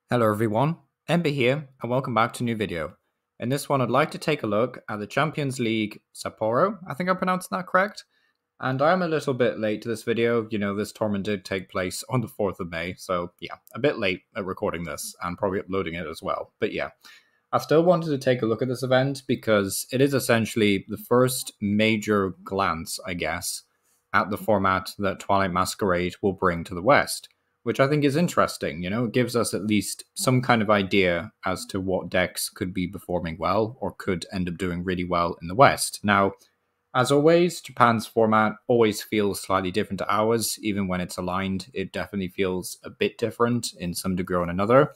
Hello everyone, Ember here, and welcome back to a new video. In this one, I'd like to take a look at the Champions League Sapporo. I think I pronounced that correct. And I'm a little bit late to this video. You know, this tournament did take place on the 4th of May, so yeah, a bit late at recording this and probably uploading it as well. But yeah, I still wanted to take a look at this event because it is essentially the first major glance, I guess, at the format that Twilight Masquerade will bring to the West, which I think is interesting. You know, it gives us at least some kind of idea as to what decks could be performing well or could end up doing really well in the West. Now, as always, Japan's format always feels slightly different to ours, even when it's aligned. It definitely feels a bit different in some degree or another.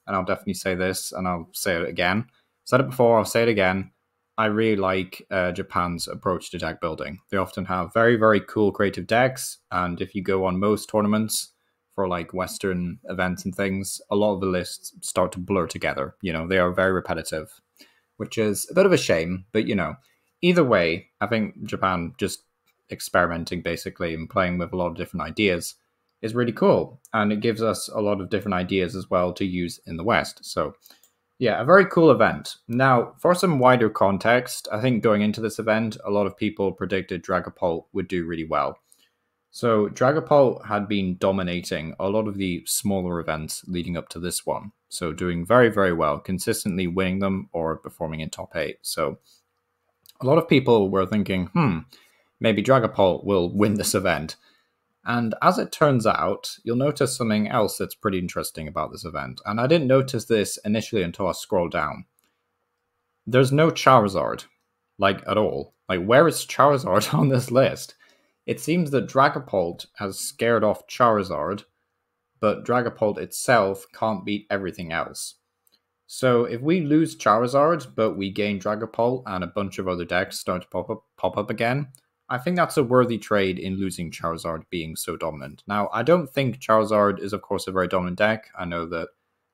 And I'll definitely say this, and I'll say it again. Said it before, I'll say it again. I really like Japan's approach to deck building. They often have very, very cool creative decks, and if you go on most tournaments for like Western events and things, a lot of the lists start to blur together. You know, they are very repetitive, which is a bit of a shame, but you know, either way, I think Japan just experimenting basically and playing with a lot of different ideas is really cool. And it gives us a lot of different ideas as well to use in the West. So yeah, a very cool event. Now, for some wider context, I think going into this event, a lot of people predicted Dragapult would do really well. So Dragapult had been dominating a lot of the smaller events leading up to this one. So doing very, very well, consistently winning them or performing in top 8. So a lot of people were thinking, maybe Dragapult will win this event. And as it turns out, you'll notice something else that's pretty interesting about this event. And I didn't notice this initially until I scrolled down. There's no Charizard, like, at all. Like, where is Charizard on this list? It seems that Dragapult has scared off Charizard, but Dragapult itself can't beat everything else. So if we lose Charizard, but we gain Dragapult and a bunch of other decks start to pop up again, I think that's a worthy trade in losing Charizard being so dominant. Now, I don't think Charizard is, of course, a very dominant deck. I know that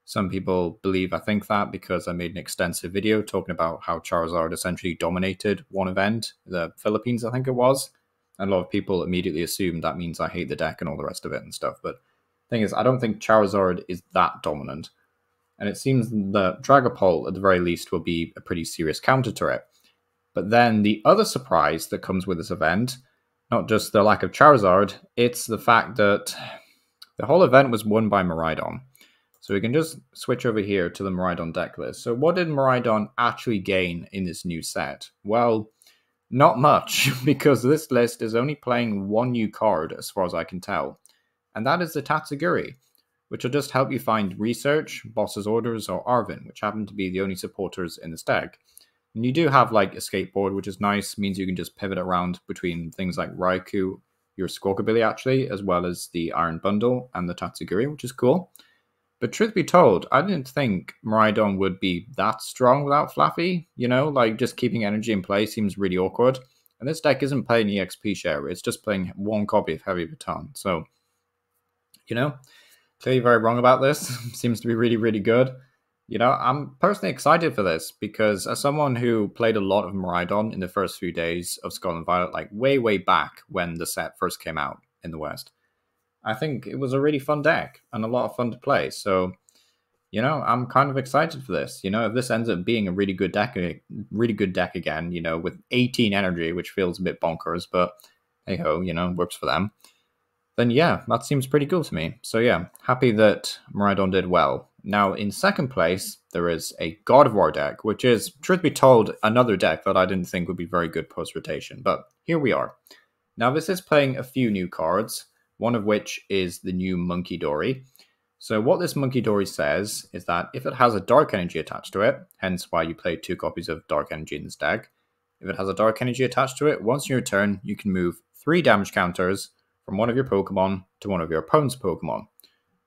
some people believe I think that because I made an extensive video talking about how Charizard essentially dominated one event, the Philippines, I think it was. And a lot of people immediately assume that means I hate the deck and all the rest of it and stuff. But the thing is, I don't think Charizard is that dominant. And it seems that Dragapult, at the very least, will be a pretty serious counter to it. But then the other surprise that comes with this event, not just the lack of Charizard, it's the fact that the whole event was won by Miraidon. So we can just switch over here to the Miraidon deck list. So what did Miraidon actually gain in this new set? Well, not much, because this list is only playing one new card as far as I can tell. And that is the Tatsugiri, which will just help you find Research, Boss's Orders, or Arven, which happen to be the only supporters in this deck. And you do have like a skateboard, which is nice, means you can just pivot around between things like Raikou, your Squawkabilly actually, as well as the Iron Bundle and the Tatsugiri, which is cool. But truth be told, I didn't think Miraidon would be that strong without Flaffy. You know, like just keeping energy in play seems really awkward. And this deck isn't playing EXP share, it's just playing one copy of Heavy Baton. So, you know, clearly very wrong about this. Seems to be really, really good. You know, I'm personally excited for this because as someone who played a lot of Miraidon in the first few days of Scarlet Violet, like way, way back when the set first came out in the West, I think it was a really fun deck and a lot of fun to play. So, you know, I'm kind of excited for this. You know, if this ends up being a really good deck again, you know, with 18 energy, which feels a bit bonkers, but hey ho, you know, works for them. Then yeah, that seems pretty cool to me. So yeah, happy that Miraidon did well. Now, in second place, there is a God of War deck, which is, truth be told, another deck that I didn't think would be very good post-rotation. But here we are. Now, this is playing a few new cards, one of which is the new Munkidori. So what this Munkidori says is that if it has a Dark Energy attached to it, hence why you play 2 copies of Dark Energy in this deck, if it has a Dark Energy attached to it, once in your turn, you can move 3 damage counters from one of your Pokemon to one of your opponent's Pokemon,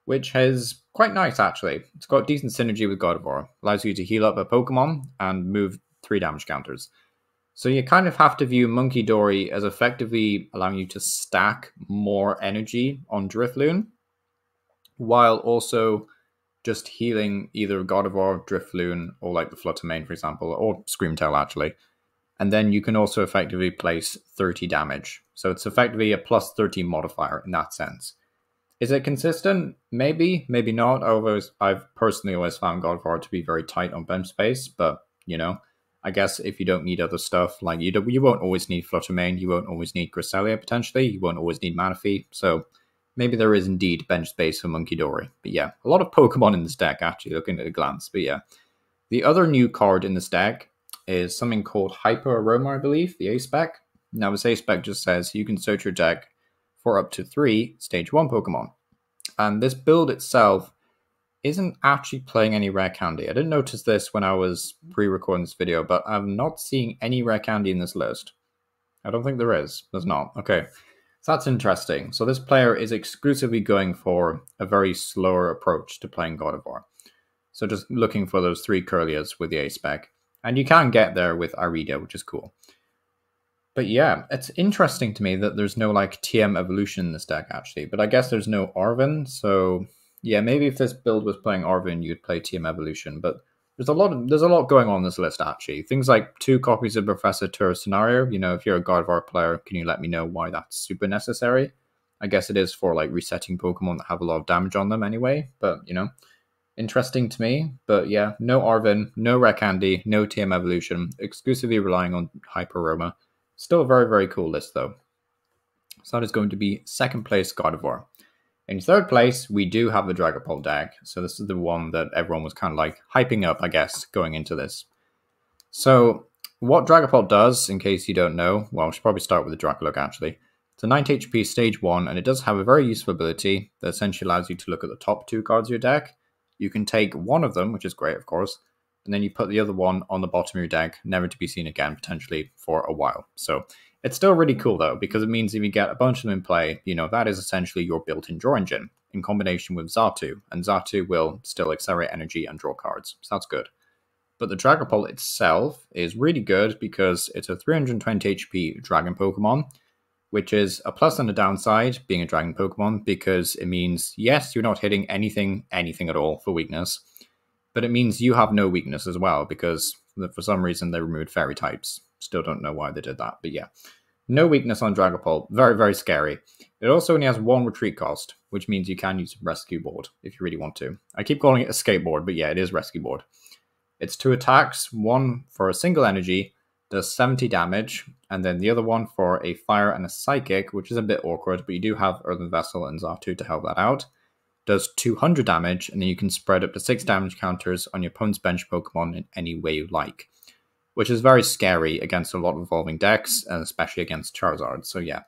which is quite nice, actually. It's got decent synergy with God of War. Allows you to heal up a Pokemon and move 3 damage counters. So you kind of have to view Munkidori as effectively allowing you to stack more energy on Drifloon, while also just healing either God of War, Drifloon, or like the Flutter Mane, for example, or Screamtail, actually. And then you can also effectively place 30 damage. So it's effectively a plus 30 modifier in that sense. Is it consistent? Maybe, maybe not. I've personally always found God of War to be very tight on bench space, but you know, I guess if you don't need other stuff, like you won't always need Fluttermane, you won't always need Cresselia potentially, you won't always need Manaphy, so maybe there is indeed bench space for Munkidori. But yeah, a lot of Pokemon in this deck actually, looking at a glance. But yeah, the other new card in this deck is something called Hyper Aroma, I believe, the A-Spec. Now this A-Spec just says you can search your deck for up to 3 Stage 1 Pokemon. And this build itself isn't actually playing any Rare Candy. I didn't notice this when I was pre-recording this video, but I'm not seeing any Rare Candy in this list. I don't think there is. There's not. Okay. So that's interesting. So this player is exclusively going for a very slower approach to playing God of War. So just looking for those 3 Kirlias with the A-Spec. And you can get there with Irida, which is cool. But yeah, it's interesting to me that there's no like TM evolution in this deck actually. But I guess there's no Arven, so yeah, maybe if this build was playing Arven, you'd play TM evolution. But there's a lot going on this list actually. Things like 2 copies of Professor Tour Scenario. You know, if you're a God of War player, can you let me know why that's super necessary? I guess it is for like resetting Pokemon that have a lot of damage on them anyway. But you know, interesting to me. But yeah, no Arven, no Rare Candy, no TM evolution, exclusively relying on Hyper Aroma. Still a very, very cool list, though. So that is going to be second place God of War. In third place, we do have the Dragapult deck. So this is the one that everyone was kind of like hyping up, I guess, going into this. So what Dragapult does, in case you don't know, well, I should probably start with the Dracolook, actually. It's a 90 HP stage 1, and it does have a very useful ability that essentially allows you to look at the top 2 cards of your deck. You can take one of them, which is great, of course, and then you put the other one on the bottom of your deck, never to be seen again, potentially, for a while. So it's still really cool, though, because it means if you get a bunch of them in play, you know, that is essentially your built-in draw engine, in combination with Xatu, and Xatu will still accelerate energy and draw cards, so that's good. But the Dragapult itself is really good because it's a 320 HP Dragon Pokemon, which is a plus and a downside, being a Dragon Pokemon, because it means, yes, you're not hitting anything at all for weakness, but it means you have no weakness as well, because for some reason they removed fairy types. Still don't know why they did that, but yeah. No weakness on Dragapult. Very, very scary. It also only has 1 retreat cost, which means you can use Rescue Board if you really want to. I keep calling it Escape Board, but yeah, it is Rescue Board. It's 2 attacks, one for a single energy, does 70 damage, and then the other one for a fire and a psychic, which is a bit awkward, but you do have Earthen Vessel and Xatu to help that out. Does 200 damage, and then you can spread up to 6 damage counters on your opponent's bench Pokemon in any way you like, which is very scary against a lot of evolving decks, and especially against Charizard. So yeah,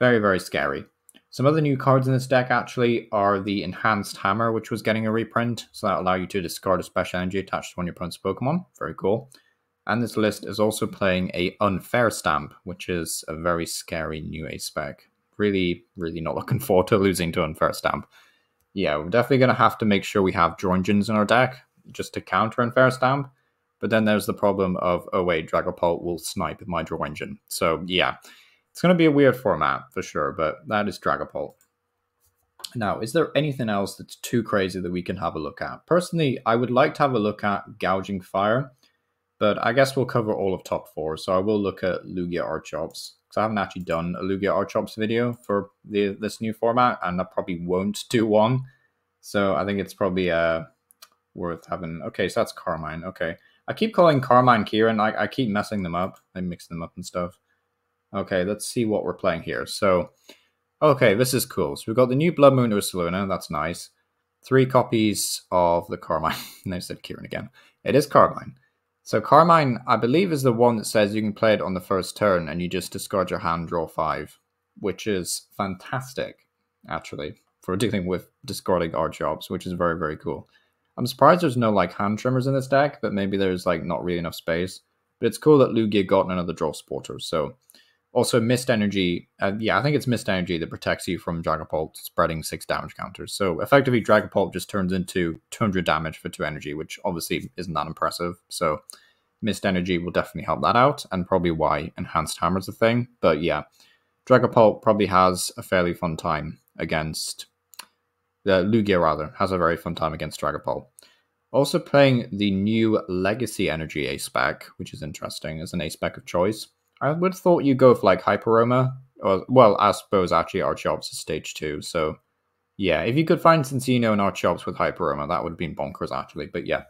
very, very scary. Some other new cards in this deck actually are the Enhanced Hammer, which was getting a reprint, so that'll allow you to discard a special energy attached to one of your opponent's Pokemon. Very cool. And this list is also playing a Unfair Stamp, which is a very scary new A-Spec. Really, really not looking forward to losing to Unfair Stamp. Yeah, we're definitely going to have to make sure we have draw engines in our deck just to counter Unfair Stamp. But then there's the problem of, oh wait, Dragapult will snipe my draw engine. So yeah, it's going to be a weird format for sure, but that is Dragapult. Now, is there anything else that's too crazy that we can have a look at? Personally, I would like to have a look at Gouging Fire, but I guess we'll cover all of top 4. So I will look at Lugia Archops, because I haven't actually done a Lugia Archops video for this new format, and I probably won't do one. So I think it's probably worth having. Okay, so that's Carmine. Okay. I keep calling Carmine Kieran. I keep messing them up. I mix them up and stuff. Okay, let's see what we're playing here. So, okay, this is cool. So we've got the new Blood Moon Ursaluna. That's nice. 3 copies of the Carmine. And I said Kieran again. It is Carmine. So Carmine, I believe, is the one that says you can play it on the first turn and you just discard your hand, draw 5, which is fantastic, actually, for dealing with discarding Archops, which is very, very cool. I'm surprised there's no like hand trimmers in this deck, but maybe there's like not really enough space. But it's cool that Lugia got another draw supporter. So also Mist Energy, yeah, I think it's Mist Energy that protects you from Dragapult spreading 6 damage counters. So effectively Dragapult just turns into 200 damage for 2 energy, which obviously isn't that impressive. So Mist Energy will definitely help that out, and probably why Enhanced Hammer's a thing. But yeah, Dragapult probably has a fairly fun time against... Lugia, rather, has a very fun time against Dragapult. Also playing the new Legacy Energy A-Spec, which is interesting, as an A-Spec of choice. I would have thought you'd go for like Hyper Aroma, or, well, I suppose actually Archops is stage 2, so Yeah, if you could find Cinccino and Archops with Hyper Armor, that would have been bonkers, actually. But yeah.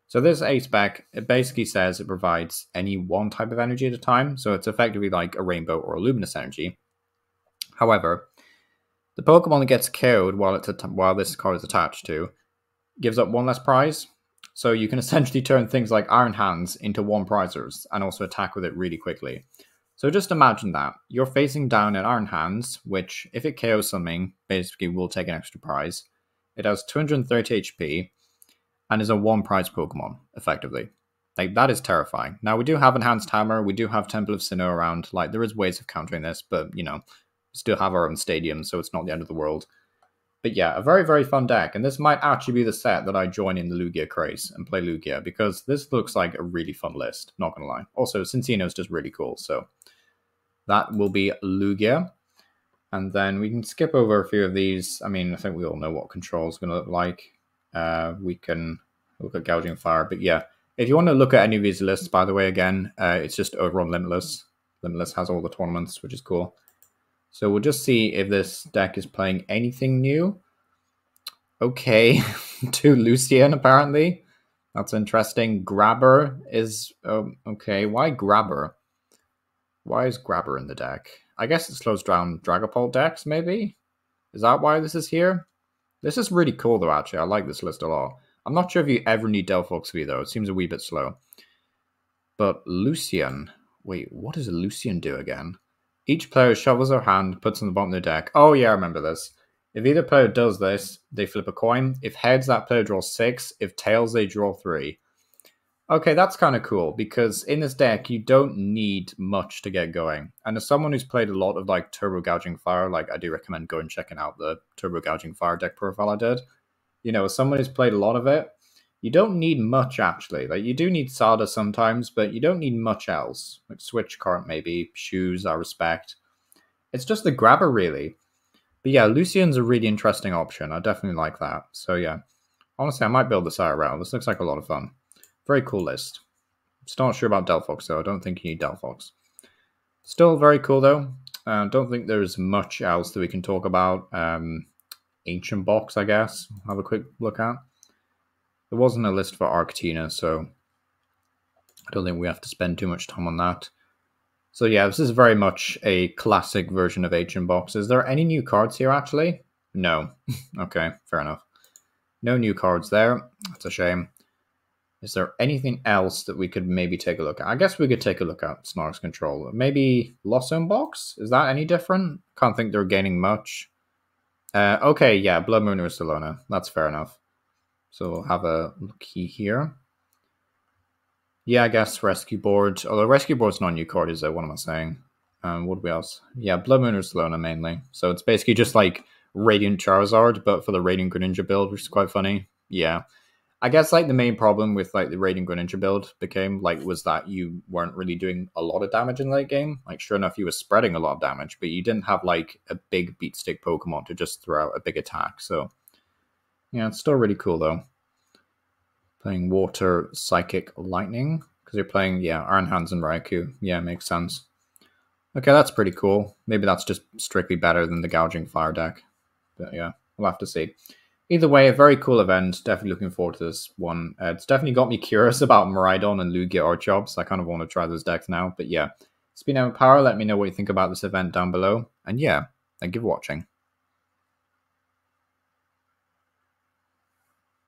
So this A spec, it basically says it provides any one type of energy at a time. So it's effectively like a rainbow or a luminous energy. However, the Pokemon that gets KO'd while this card is attached to gives up one less prize. So you can essentially turn things like Iron Hands into one prizers and also attack with it really quickly. So just imagine that. You're facing down an Iron Hands, which, if it KOs something, basically will take an extra prize. It has 230 HP and is a one prize Pokemon, effectively. Like, that is terrifying. Now, we do have Enhanced Hammer, we do have Temple of Sinnoh around. Like, there is ways of countering this, but, you know, we still have our own stadium, so it's not the end of the world. But yeah, a very, very fun deck, and this might actually be the set that I join in the Lugia craze and play Lugia, because this looks like a really fun list, not gonna lie. Also, Cinccino is just really cool, so that will be Lugia. And then we can skip over a few of these. I mean, I think we all know what Control is going to look like. We can look at Gouging Fire, but yeah. If you want to look at any of these lists, by the way, again, it's just over on Limitless. Limitless has all the tournaments, which is cool. So we'll just see if this deck is playing anything new. Okay, to Lucian, apparently. That's interesting. Grabber is... okay, why Grabber? Why is Grabber in the deck? I guess it slows down Dragapult decks, maybe? Is that why this is here? This is really cool, though, actually. I like this list a lot. I'm not sure if you ever need Delphox V, though. It seems a wee bit slow. But Lucian... Wait, what does Lucian do again? Each player shovels their hand, puts on the bottom of their deck. Oh, yeah, I remember this. If either player does this, they flip a coin. If heads, that player draws 6. If tails, they draw 3. Okay, that's kind of cool, because in this deck, you don't need much to get going. And as someone who's played a lot of, like, Turbo Gouging Fire, like, I do recommend going and checking out the Turbo Gouging Fire deck profile I did. You know, as someone who's played a lot of it, you don't need much, actually. Like, you do need Sada sometimes, but you don't need much else. Like, Switch Cart, maybe. Shoes, I respect. It's just the grabber, really. But yeah, Lucian's a really interesting option. I definitely like that. So yeah, honestly, I might build this IRL. This looks like a lot of fun. Very cool list. Still not sure about Delphox, though. I don't think you need Delphox. Still very cool, though. Don't think there's much else that we can talk about. Ancient Box, I guess. Have a quick look at. There wasn't a list for Arctina, so I don't think we have to spend too much time on that. So yeah, this is very much a classic version of Ancient Box. Is there any new cards here, actually? No. Okay, fair enough. No new cards there. That's a shame. Is there anything else that we could maybe take a look at? I guess we could take a look at Snorlax Control. Maybe Lost Zone Box? Is that any different? Can't think they're gaining much. Okay, yeah, Blood Moon or Ursaluna. That's fair enough. So we'll have a look here. Yeah, I guess Rescue Board. Although Rescue Board's not a new card, is it? What am I saying? What do we else? Yeah, Blood Moon or Ursaluna mainly. So it's basically just like Radiant Charizard, but for the Radiant Greninja build, which is quite funny. Yeah. I guess like the main problem with like the Radiant Greninja build was that you weren't really doing a lot of damage in late game. Like sure enough, you were spreading a lot of damage, but you didn't have like a big beat stick Pokemon to just throw out a big attack. So yeah, it's still really cool though. Playing Water, Psychic, Lightning because you're playing Iron Hands and Raikou. Yeah, makes sense. Okay, that's pretty cool. Maybe that's just strictly better than the Gouging Fire deck. But yeah, we'll have to see. Either way, a very cool event. Definitely looking forward to this one. It's definitely got me curious about Miraidon and Lugia Archops. I kind of want to try those decks now. But yeah, it's been Emma Power. Let me know what you think about this event down below. And yeah, thank you for watching.